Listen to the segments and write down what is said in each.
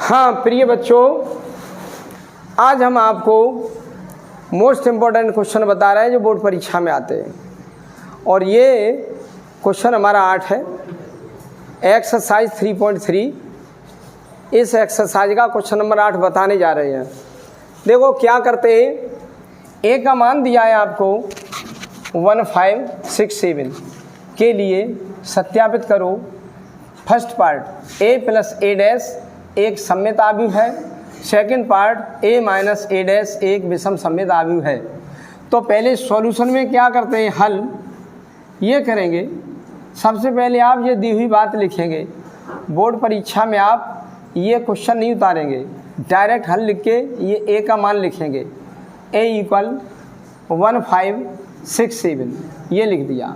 हाँ प्रिय बच्चों, आज हम आपको मोस्ट इम्पॉर्टेंट क्वेश्चन बता रहे हैं जो बोर्ड परीक्षा में आते हैं। और ये क्वेश्चन हमारा 8 है, एक्सरसाइज 3.3। इस एक्सरसाइज का क्वेश्चन नंबर 8 बताने जा रहे हैं। देखो क्या करते हैं, ए का मान दिया है आपको 1567 के लिए सत्यापित करो। First part a plus a dash एक सममित आव्यूह है, second part a minus a dash एक विषम सममित आव्यूह है। तो पहले सॉल्यूशन में क्या करते हैं, हल ये करेंगे। सबसे पहले आप ये दी हुई बात लिखेंगे। बोर्ड परीक्षा में आप ये क्वेश्चन नहीं उतारेंगे, डायरेक्ट हल लिख के ये a का मान लिखेंगे। a इक्वल 1567 ये लिख दिया।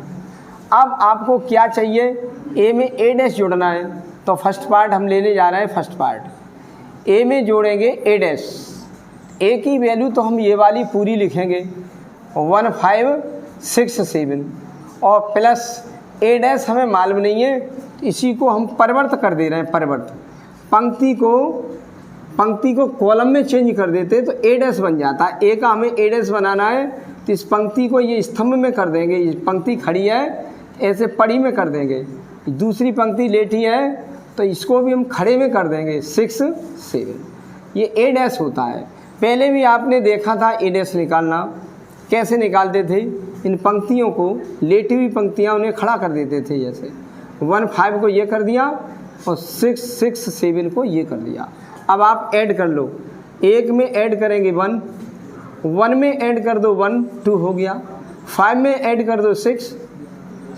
अब आपको क्या चाहिए, a में a डैश जोड़ना है। तो फर्स्ट पार्ट हम लेने जा रहे हैं। फर्स्ट पार्ट a में जोड़ेंगे a डैश, a की वैल्यू तो हम ये वाली पूरी लिखेंगे 1567 और प्लस a डैश हमें मालूम नहीं है, इसी को हम परिवर्त कर दे रहे हैं। परिवर्त पंक्ति को कॉलम में चेंज कर देते तो a डैश बन जाता है। a का हमें a डैश बनाना है तो इस पंक्ति को ये स्तंभ में कर देंगे। ये पंक्ति खड़ी है ऐसे पड़ी में कर देंगे, दूसरी पंक्ति लेटी है तो इसको भी हम खड़े में कर देंगे 6 7। ये a डैश होता है। पहले भी आपने देखा था a डैश निकालना कैसे निकालते थे। इन पंक्तियों को, लेटी हुई पंक्तियाँ उन्हें खड़ा कर देते थे। जैसे 15 को ये कर दिया और 6 7 को ये कर दिया। अब आप ऐड कर लो, एक में ऐड करेंगे 1 में ऐड कर दो 1 2 हो गया, 5 में ऐड कर दो 6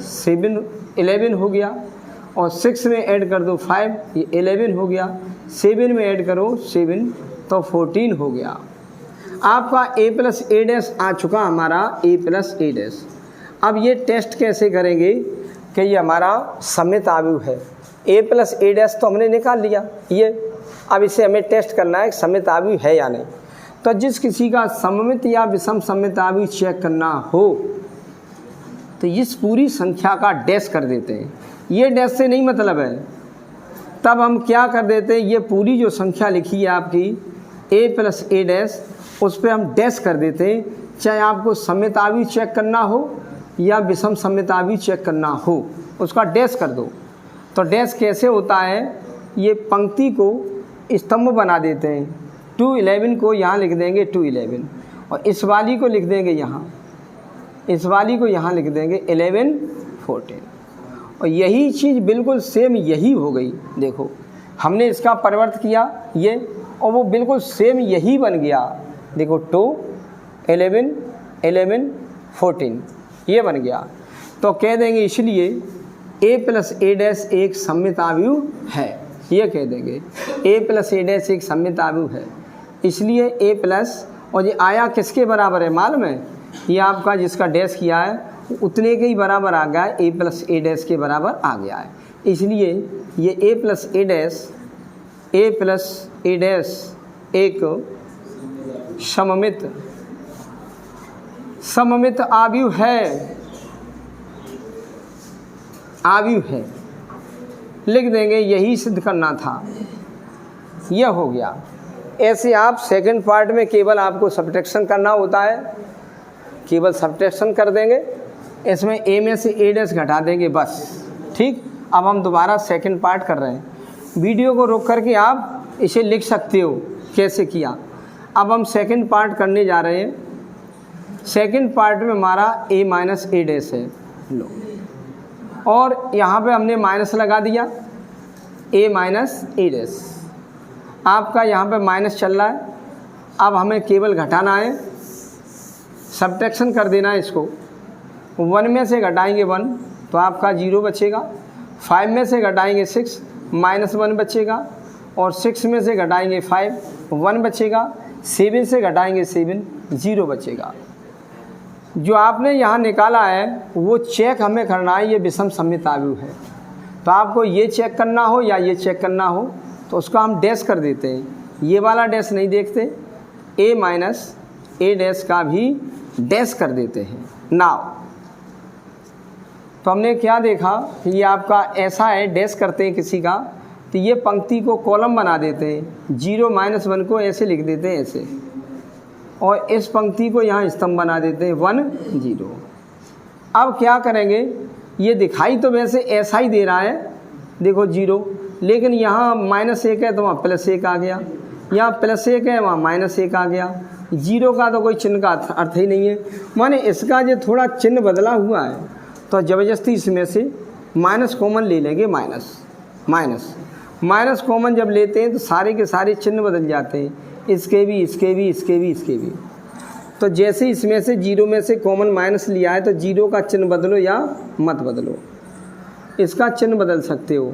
7 11 हो गया, और 6 में ऐड कर दो 5 ये 11 हो गया, 7 में ऐड करो 7 तो 14 हो गया। आपका a प्लस a डैश आ चुका हमारा a प्लस a डैश। अब ये टेस्ट कैसे करेंगे कि ये हमारा सममित आव्यूह है। a प्लस a डैश तो हमने निकाल लिया ये, अब इसे हमें टेस्ट करना है सममित आव्यूह है या नहीं। तो जिस किसी का सममित या विषम सममित आव्यूह चेक करना हो तो इस पूरी संख्या का डैश कर देते हैं। ये डैश से नहीं मतलब है, तब हम क्या कर देते हैं, ये पूरी जो संख्या लिखी है आपकी a प्लस a डैश उस पर हम डैश कर देते हैं। चाहे आपको सममित आव्यूह चेक करना हो या विषम सममित आव्यूह चेक करना हो, उसका डैश कर दो। तो डैश कैसे होता है, ये पंक्ति को स्तंभ बना देते हैं। 2 11 को यहाँ लिख देंगे 2 11 और इस वाली को लिख देंगे यहाँ, इस वाली को यहाँ लिख देंगे 11 14। और यही चीज़ बिल्कुल सेम यही हो गई। देखो हमने इसका परिवर्त किया ये, और वो बिल्कुल सेम यही बन गया। देखो 2 11 11 14 ये बन गया। तो कह देंगे इसलिए a प्लस a डैश एक सममित आव्यूह है। ये कह देंगे a प्लस a डैश एक सममित आव्यूह है, इसलिए a प्लस, और ये आया किसके बराबर है मालूम है, ये आपका जिसका डैश किया है उतने के ही बराबर आ गया है, a प्लस a डैश के बराबर आ गया है। इसलिए ये a प्लस a डैश एक सममित आव्यूह है। लिख देंगे, यही सिद्ध करना था, यह हो गया। ऐसे आप सेकंड पार्ट में केवल आपको सब्ट्रैक्शन करना होता है, केवल सब्ट्रैक्शन कर देंगे। इसमें a में से a डैश घटा देंगे बस। ठीक, अब हम दोबारा सेकंड पार्ट कर रहे हैं। वीडियो को रोक करके आप इसे लिख सकते हो कैसे किया। अब हम सेकंड पार्ट करने जा रहे हैं। सेकंड पार्ट में हमारा a माइनस a डैश है, लो, और यहाँ पे हमने माइनस लगा दिया a माइनस a डैश। आपका यहाँ पे माइनस चल रहा है, अब हमें केवल घटाना है, सब्ट्रैक्शन कर देना है इसको। 1 में से घटाएंगे 1 तो आपका 0 बचेगा, 5 में से घटाएंगे 6 -1 बचेगा, और 6 में से घटाएंगे 5 1 बचेगा, 7 से घटाएंगे 7 0 बचेगा। जो आपने यहाँ निकाला है वो चेक हमें करना है, ये विषम सममित आव्यूह है। तो आपको ये चेक करना हो या ये चेक करना हो तो उसका हम डैश कर देते हैं, ये वाला डैश नहीं देखते, a माइनस a डैश का भी डैश कर देते हैं। नाउ तो हमने क्या देखा, ये आपका ऐसा है, डैश करते हैं किसी का तो ये पंक्ति को कॉलम बना देते हैं, 0 -1 को ऐसे लिख देते हैं ऐसे, और इस पंक्ति को यहाँ स्तंभ बना देते हैं 1 0। अब क्या करेंगे, ये दिखाई तो वैसे ऐसा ही दे रहा है, देखो 0, लेकिन यहाँ -1 है तो वहाँ +1 आ गया, यहाँ +1 है वहाँ -1 आ गया। 0 का तो कोई चिन्ह का अर्थ ही नहीं है, माने इसका जो थोड़ा चिन्ह बदला हुआ है तो ज़बरदस्ती इसमें से माइनस कॉमन ले लेंगे। माइनस कॉमन जब लेते हैं तो सारे के सारे चिन्ह बदल जाते हैं, इसके भी, इसके भी, इसके भी, इसके भी। तो जैसे इसमें से 0 में से कॉमन माइनस लिया है तो 0 का चिन्ह बदलो या मत बदलो, इसका चिन्ह बदल सकते हो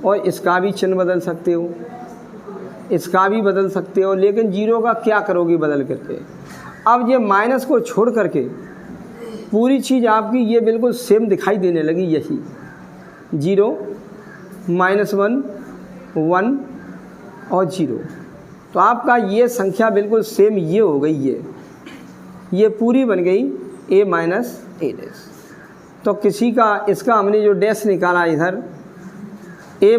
और इसका भी चिन्ह बदल सकते हो, इसका भी बदल सकते हो, लेकिन 0 का क्या करोगे बदल करके। अब ये माइनस को छोड़ करके पूरी चीज़ आपकी ये बिल्कुल सेम दिखाई देने लगी, यही 0 -1 1 और 0, तो आपका ये संख्या बिल्कुल सेम ये हो गई, ये पूरी बन गई a - a डैश। तो किसी का इसका हमने जो डैश निकाला इधर a -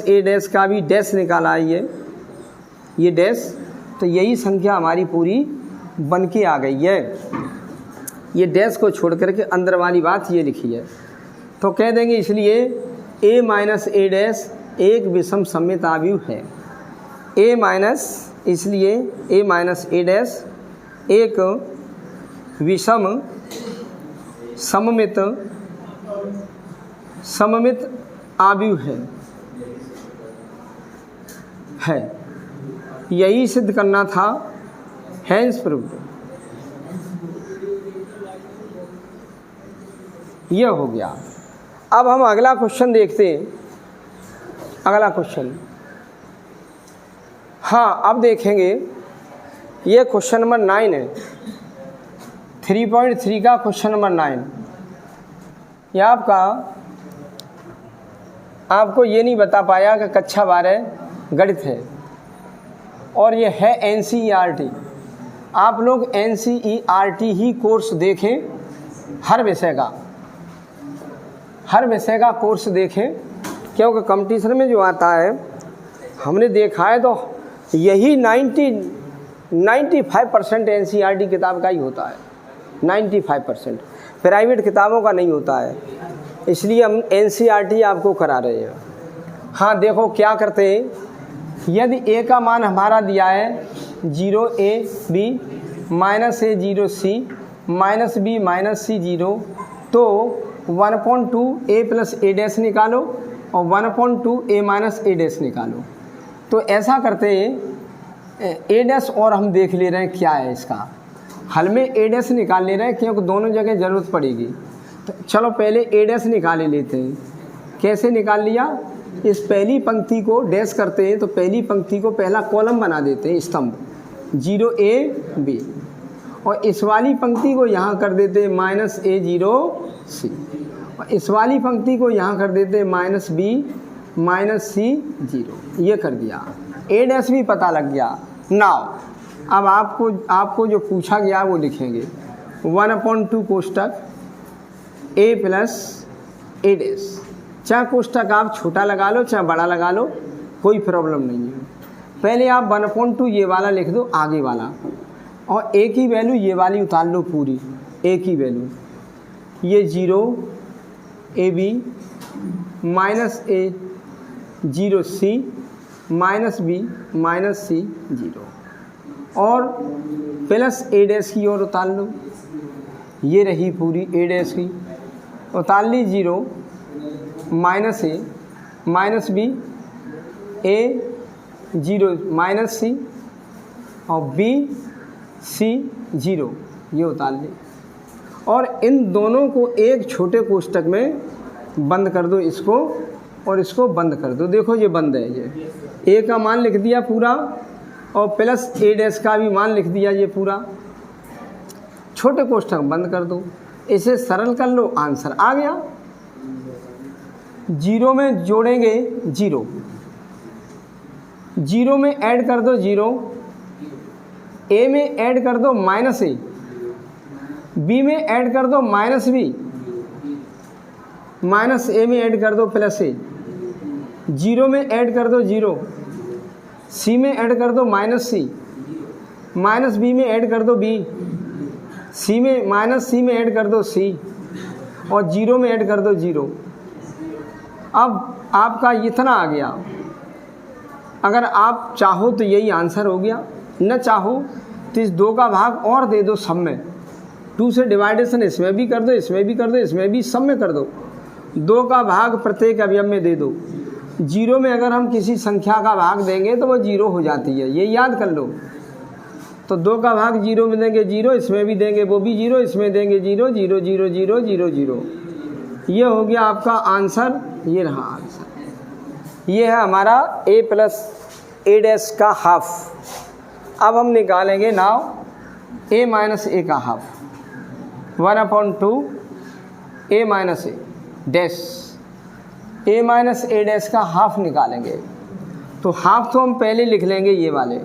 a डैश का भी डैश निकाला है ये डैश, तो यही संख्या हमारी पूरी बन के आ गई है। ये डैश को छोड़ करके अंदर वाली बात ये लिखी है, तो कह देंगे इसलिए a - a डैश एक विषम सममित आव्यूह है। इसलिए a - a डैश एक विषम सममित आव्यूह है। यही सिद्ध करना था, हैंस प्रूव्ड। यह हो गया। अब हम अगला क्वेश्चन देखते हैं। अगला क्वेश्चन, हाँ अब देखेंगे, ये क्वेश्चन नंबर 9 है, 3.3 का क्वेश्चन नंबर 9। यह आपको ये नहीं बता पाया कि कक्षा 12 गणित है और ये है NCERT। आप लोग NCERT ही कोर्स देखें, हर विषय का कोर्स देखें, क्योंकि कंपटीशन में जो आता है हमने देखा है तो यही 95% NCERT किताब का ही होता है, 95% प्राइवेट किताबों का नहीं होता है, इसलिए हम NCERT आपको करा रहे हैं। हाँ देखो क्या करते हैं, यदि a का मान हमारा दिया है 0a b -a 0c -b -c 0, तो 1/2 a + a डैश निकालो और 1/2 a - a डैश निकालो। तो ऐसा करते हैं, a डैश और हम देख ले रहे हैं क्या है इसका हल में, a डैश निकाल ले रहे हैं क्योंकि दोनों जगह ज़रूरत पड़ेगी। तो चलो पहले a डैश निकाल लेते हैं। कैसे निकाल लिया, इस पहली पंक्ति को डैश करते हैं तो पहली पंक्ति को पहला कॉलम बना देते हैं, स्तंभ 0a b, और इस वाली पंक्ति को यहाँ कर देते हैं -a 0c, और इस वाली पंक्ति को यहाँ कर देते हैं -b -c 0। ये कर दिया, a डैश भी पता लग गया। नाउ अब आपको जो पूछा गया वो लिखेंगे 1/2 कोष्टक a + a डैश। चाहे कोष्टक आप छोटा लगा लो चाहे बड़ा लगा लो, कोई प्रॉब्लम नहीं है। पहले आप 1/2 ये वाला लिख दो आगे वाला, और a की वैल्यू ये वाली उतार लो पूरी, a की वैल्यू ये 0ab -a 0c -b -c 0, और प्लस a डैश की ओर उतार लो, ये रही पूरी a डैश की, उतार ली 0 -a -b a 0 -c और b c 0, ये उतार ली, और इन दोनों को एक छोटे कोष्टक में बंद कर दो, इसको और इसको बंद कर दो। देखो ये बंद है, ये a का मान लिख दिया पूरा और प्लस a डैश का भी मान लिख दिया ये पूरा, छोटे कोष्टक बंद कर दो, इसे सरल कर लो, आंसर आ गया। 0 में जोड़ेंगे 0, 0 में ऐड कर दो 0, a में ऐड कर दो -a, b में ऐड कर दो -b, -a में ऐड कर दो +a, जीरो में ऐड कर दो जीरो, सी में ऐड कर दो माइनस सी, माइनस बी में ऐड कर दो बी, सी में माइनस सी में ऐड कर दो सी, और जीरो में ऐड कर दो जीरो। अब आपका इतना आ गया। अगर आप चाहो तो यही आंसर हो गया, न चाहो तो इस 2 का भाग और दे दो सब में, 2 से डिवाइडेशन इसमें भी कर दो, इसमें भी कर दो, इसमें भी, सब में कर दो। 2 का भाग प्रत्येक अवयव में दे दो। जीरो में अगर हम किसी संख्या का भाग देंगे तो वो जीरो हो जाती है, ये याद कर लो। तो 2 का भाग जीरो में देंगे जीरो, इसमें भी देंगे वो भी जीरो, इसमें देंगे zero, zero zero zero zero zero. ये हो गया आपका आंसर, ये रहा आंसर। ये है हमारा a प्लस ए डैश का हाफ। अब हम निकालेंगे नाउ a माइनस ए का half, 1/2 a minus A dash, a minus A dash का हाफ निकालेंगे। तो हाफ तो हम पहले लिख लेंगे ये वाले,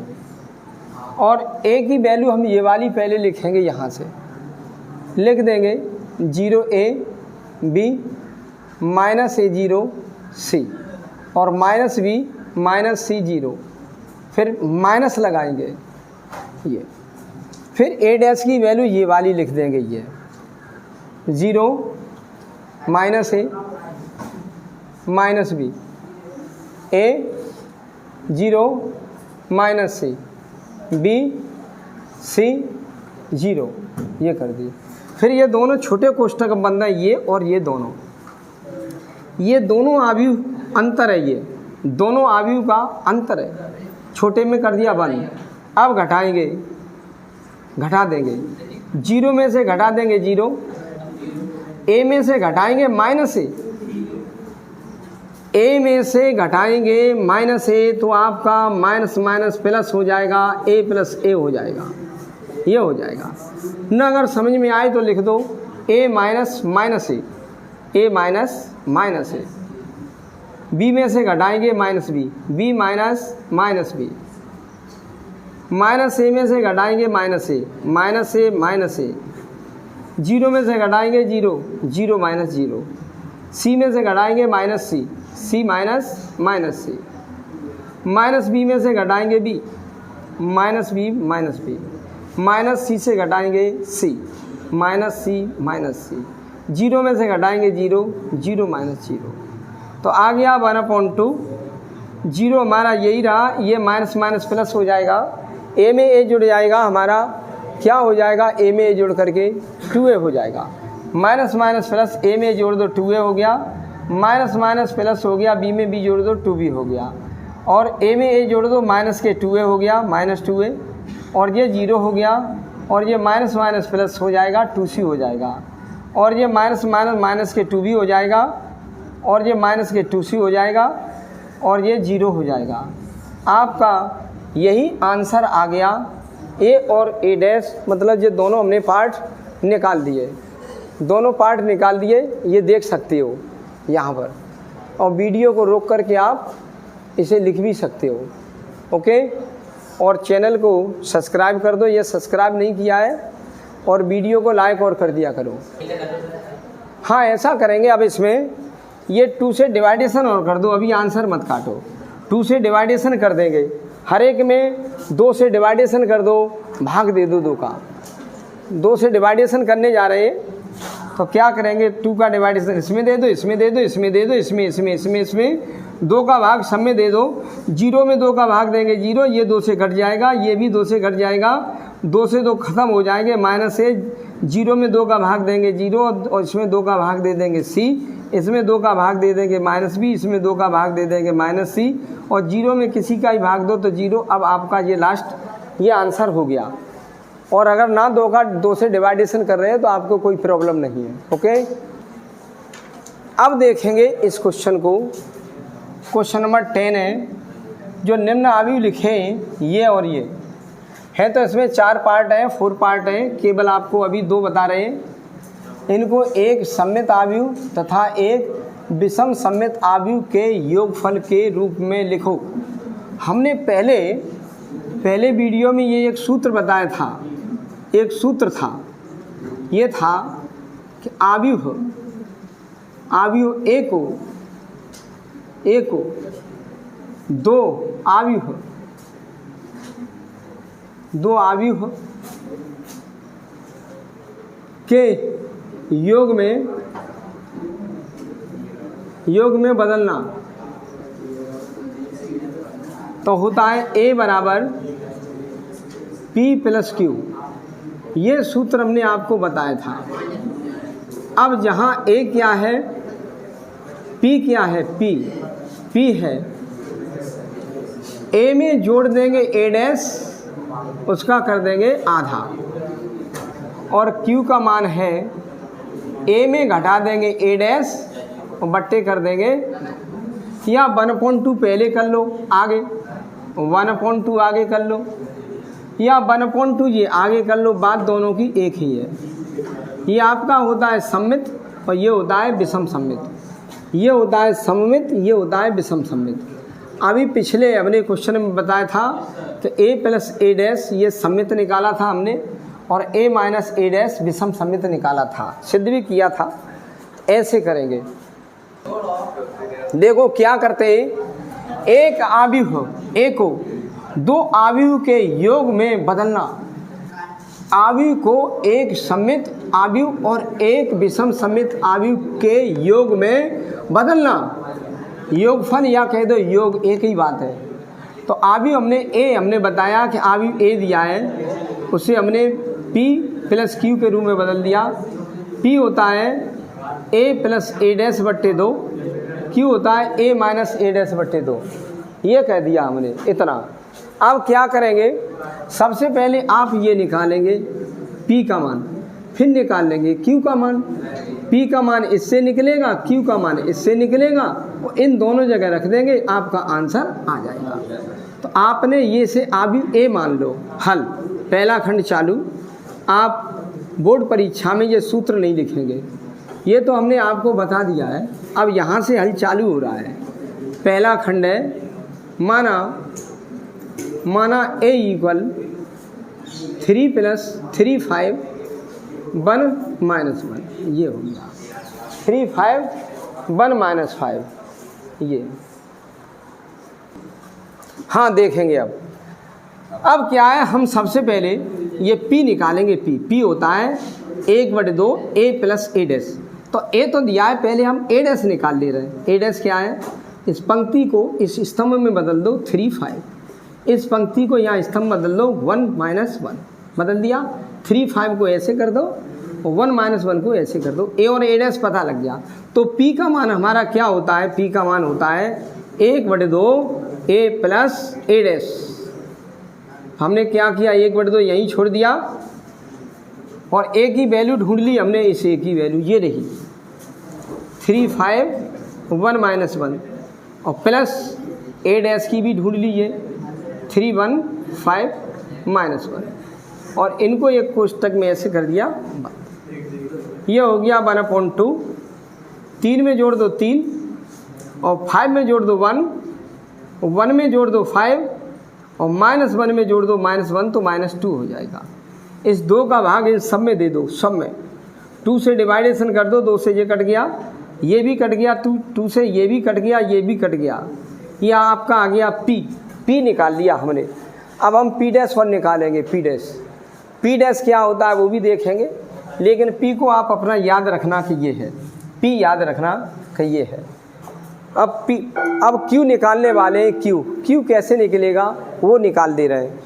और a की वैल्यू हम ये वाली पहले लिखेंगे, यहाँ से लिख देंगे 0a b minus a 0 c, और माइनस b माइनस c 0, फिर माइनस लगाएंगे ये, फिर a डैश की वैल्यू ये वाली लिख देंगे, ये 0 minus a minus b, a 0 minus c, B C 0, ये कर दिए। फिर ये दोनों छोटे कोष्ठक बन रहे हैं, ये और ये दोनों आव्यूह अंतर है, ये दोनों आव्यूह का अंतर है, छोटे में कर दिया 1। अब घटाएंगे, घटा देंगे, 0 में से घटा देंगे 0, a में से घटाएंगे माइनस a में से घटाएंगे माइनस a, तो आपका माइनस माइनस प्लस हो जाएगा, a प्लस a हो जाएगा, ये हो जाएगा। न अगर समझ में आए तो लिख दो a minus minus a, a minus minus a, b में से घटाएंगे minus b, b minus minus b, minus a में से घटाएंगे minus a, minus a minus a, 0 में से घटाएंगे 0, 0 माइनस 0, c में से घटाएंगे minus c, c minus minus c, minus b में से घटाएंगे b, minus b minus b, minus c से घटाएंगे c, minus c minus c, 0 में से घटाएंगे 0, 0 माइनस 0। तो आ गया 1/2, 0 हमारा यही रहा, ये माइनस माइनस प्लस हो जाएगा, a में a जुड़ जाएगा, हमारा क्या हो जाएगा, a में a जोड़ करके 2a हो जाएगा, माइनस माइनस प्लस, a में जोड़ दो 2a हो गया, माइनस माइनस प्लस हो गया, b में b जोड़ दो 2b हो गया, और a में a जोड़ दो माइनस के 2a हो गया, माइनस 2a, और ये 0 हो गया, और ये माइनस माइनस प्लस हो जाएगा 2c हो जाएगा, और ये माइनस माइनस माइनस के 2b हो जाएगा, और ये माइनस के 2c हो जाएगा, और ये 0 हो जाएगा। आपका यही आंसर आ गया। a और a डैश, मतलब ये दोनों हमने पार्ट निकाल दिए, दोनों पार्ट निकाल दिए, ये देख सकते हो यहाँ पर, और वीडियो को रोक करके आप इसे लिख भी सकते हो। ओके, और चैनल को सब्सक्राइब कर दो, ये सब्सक्राइब नहीं किया है, और वीडियो को लाइक और कर दिया करो। हाँ, ऐसा करेंगे। अब इसमें ये 2 से डिवाइडेशन और कर दो, अभी आंसर मत काटो, 2 से डिवाइडेशन कर देंगे, हर एक में 2 से डिवाइडेशन कर दो, भाग दे दो 2 का, 2 से डिवाइडेशन करने जा रहे हैं तो क्या करेंगे, 2 का डिवाइडेशन इसमें दे दो, इसमें दे दो, इसमें दे दो, इसमें 2 का भाग सब में दे दो, 0 में 2 का भाग देंगे 0, ये 2 से घट जाएगा, ये भी 2 से घट जाएगा, 2 से 2 खत्म हो जाएंगे, माइनस से 0 में 2 का भाग देंगे 0, और इसमें 2 का भाग दे देंगे c, इसमें 2 का भाग दे देंगे माइनस b, इसमें 2 का भाग दे देंगे माइनस c, और 0 में किसी का ही भाग दो तो 0। अब आपका ये लास्ट ये आंसर हो गया। और अगर ना 2 से डिवाइडेशन कर रहे हैं तो आपको कोई प्रॉब्लम नहीं है। ओके, अब देखेंगे इस क्वेश्चन को। क्वेश्चन नंबर 10 है, जो निम्न आव्यूह लिखे हैं ये और ये है, तो इसमें 4 पार्ट है, 4 पार्ट है, केवल आपको अभी 2 बता रहे हैं। इनको एक सममित आव्यूह तथा एक विषम सममित आव्यूह के योगफल के रूप में लिखो। हमने पहले वीडियो में ये एक सूत्र बताया था, एक सूत्र था, ये था कि आव्यूह A को एको, दो आव्यूह, दो आव्यूह के योग में बदलना, तो होता है A बराबर P प्लस Q। ये सूत्र हमने आपको बताया था। अब जहाँ A क्या है, P क्या है, P है, A में जोड़ देंगे A डैश, उसका कर देंगे आधा, और Q का मान है A में घटा देंगे A डैश और बट्टे कर देंगे, या 1/2 पहले कर लो, आगे 1/2 आगे कर लो, या 1/2 ये आगे कर लो, बात दोनों की एक ही है। ये आपका होता है सममित और ये होता है विषम सममित। ये होता है सममित, ये होता है विषम सममित। अभी पिछले अपने क्वेश्चन में बताया था तो A प्लस A डैश ये सममित निकाला था हमने, और A माइनस A डैश विषम सममित निकाला था, सिद्ध भी किया था। ऐसे करेंगे, देखो क्या करते हैं, एक आव्यूह A को दो आव्यूह के योग में बदलना, आव्यूह को एक सममित आव्यूह और एक विषम सममित आव्यूह के योग में बदलना। योगफल या कह दो योग, एक ही बात है। तो आव्यूह हमने बताया कि आव्यूह A दिया है, उसे हमने P प्लस Q के रूप में बदल दिया। P होता है A प्लस A डैश बट्टे 2, Q होता है A माइनस A डैश बट्टे 2, ये कह दिया हमने इतना। अब क्या करेंगे, सबसे पहले आप ये निकालेंगे P का मान, फिर निकाल लेंगे Q का मान। P का मान इससे निकलेगा, Q का मान इससे निकलेगा, और इन दोनों जगह रख देंगे, आपका आंसर आ जाएगा। तो आपने ये से आव्यूह A मान लो, हल पहला खंड चालू। आप बोर्ड परीक्षा में ये सूत्र नहीं लिखेंगे, ये तो हमने आपको बता दिया है। अब यहाँ से हल चालू हो रहा है। पहला खंड है, माना A इक्वल 3 + 3 5 1 - 1, ये हो गया 3 5 1 - 5, ये। हाँ देखेंगे अब क्या है, हम सबसे पहले ये P निकालेंगे। P होता है 1/2 A प्लस A डैश। तो A तो दिया है, पहले हम A डैश निकाल ले रहे हैं। A डैश क्या है, इस पंक्ति को इस स्तंभ में बदल दो 3 5, इस पंक्ति को यहाँ स्तंभ बदल दो 1 - 1, बदल दिया। 3 5 को ऐसे कर दो और 1 - 1 को ऐसे कर दो, A और A डैश पता लग गया। तो P का मान हमारा क्या होता है, P का मान होता है 1/2 A प्लस A डैश। हमने क्या किया, 1/2 यहीं छोड़ दिया और A की वैल्यू ढूंढ ली हमने। इस A की वैल्यू ये रही 3 5 1 - 1, और प्लस A डैश की भी ढूंढ लीजिए 3 1 5 - 1, और इनको एक कोष्टक में ऐसे कर दिया। ये हो गया 1/2, 3 में जोड़ दो 3, और 5 में जोड़ दो 1, 1 में जोड़ दो 5, और -1 में जोड़ दो -1, तो -2 हो जाएगा। इस 2 का भाग इन सब में दे दो, सब में 2 से डिवाइडेशन कर दो, 2 से ये कट गया, ये भी कट गया, 2 से ये भी कट गया, ये भी कट गया। यह आपका आ गया P निकाल लिया हमने। अब हम P डैश 1 निकालेंगे। P डैश क्या होता है वो भी देखेंगे, लेकिन P को आप अपना याद रखना कि ये है, P याद रखना कि ये है। अब Q निकालने वाले हैं। Q कैसे निकलेगा वो निकाल दे रहे हैं,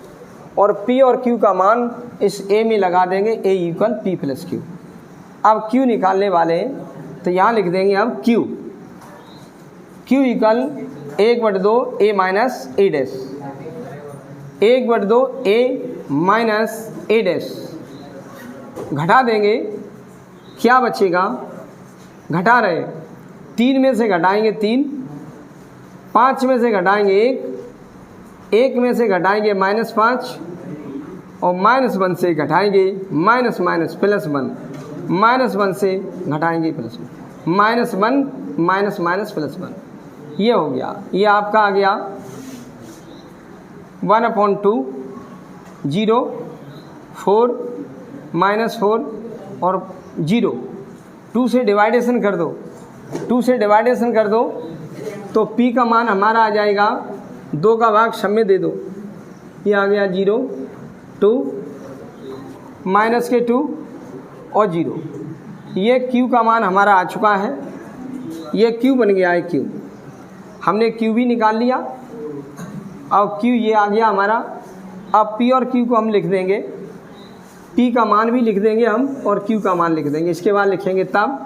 और P और Q का मान इस A में लगा देंगे, A equal P plus Q। अब Q निकालने वाले हैं तो यहाँ लिख देंगे अब Q equal 1/2 A minus A dash, 1/2 A minus A dash. घटा देंगे, क्या बचेगा, घटा रहे 3 में से घटाएंगे 3, 5 में से घटाएंगे 1, 1 में से घटाएंगे -5, और -1 से घटाएंगे माइनस +1, -1 से घटाएंगे +1, -1 +1, ये हो गया। ये आपका आ गया 1/2 0 4 -4 और 0, 2 से डिवाइडेशन कर दो, 2 से डिवाइडेशन कर दो तो P का मान हमारा आ जाएगा 2 का भाग सब में दे दो, ये आ गया 0 2 माइनस के 2 और 0। ये Q का मान हमारा आ चुका है, ये Q बन गया है Q। हमने Q भी निकाल लिया। अब Q ये आ गया हमारा। अब P और Q को हम लिख देंगे, P का मान भी लिख देंगे हम और Q का मान लिख देंगे। इसके बाद लिखेंगे तब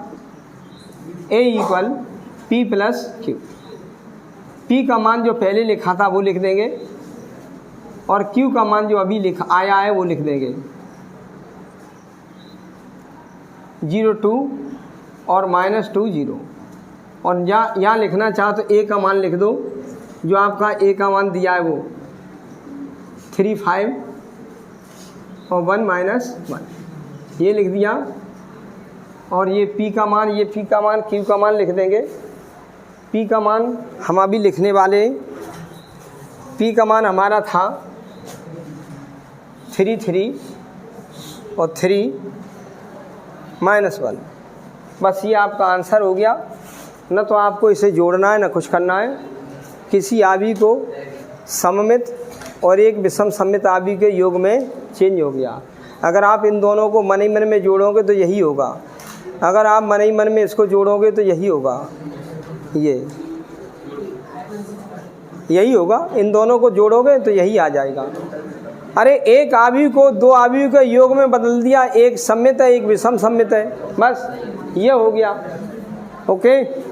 A equal P plus Q। P का मान जो पहले लिखा था वो लिख देंगे और Q का मान जो अभी लिखा आया है वो लिख देंगे। 0 2 और -2 0। और यहाँ लिखना चाहो तो A का मान लिख दो, जो आपका A का मान दिया है वो 3 5 और 1 -1 ये लिख दिया। और ये P का मान, ये P का मान, Q का मान लिख देंगे। P का मान हम अभी लिखने वाले, P का मान हमारा था 3 3 और 3 -1। बस ये आपका आंसर हो गया। न तो आपको इसे जोड़ना है न कुछ करना है। किसी आवी को सममित और एक विषम सममित आवी के योग में चेंज हो गया। अगर आप इन दोनों को मन ही मन में जोड़ोगे तो यही होगा, अगर आप मन ही मन में इसको जोड़ोगे तो यही होगा, यही होगा। इन दोनों को जोड़ोगे तो यही आ जाएगा। अरे एक आवी को 2 आवी के योग में बदल दिया, एक सममित है एक विषम सममित है, बस ये हो गया। ओके।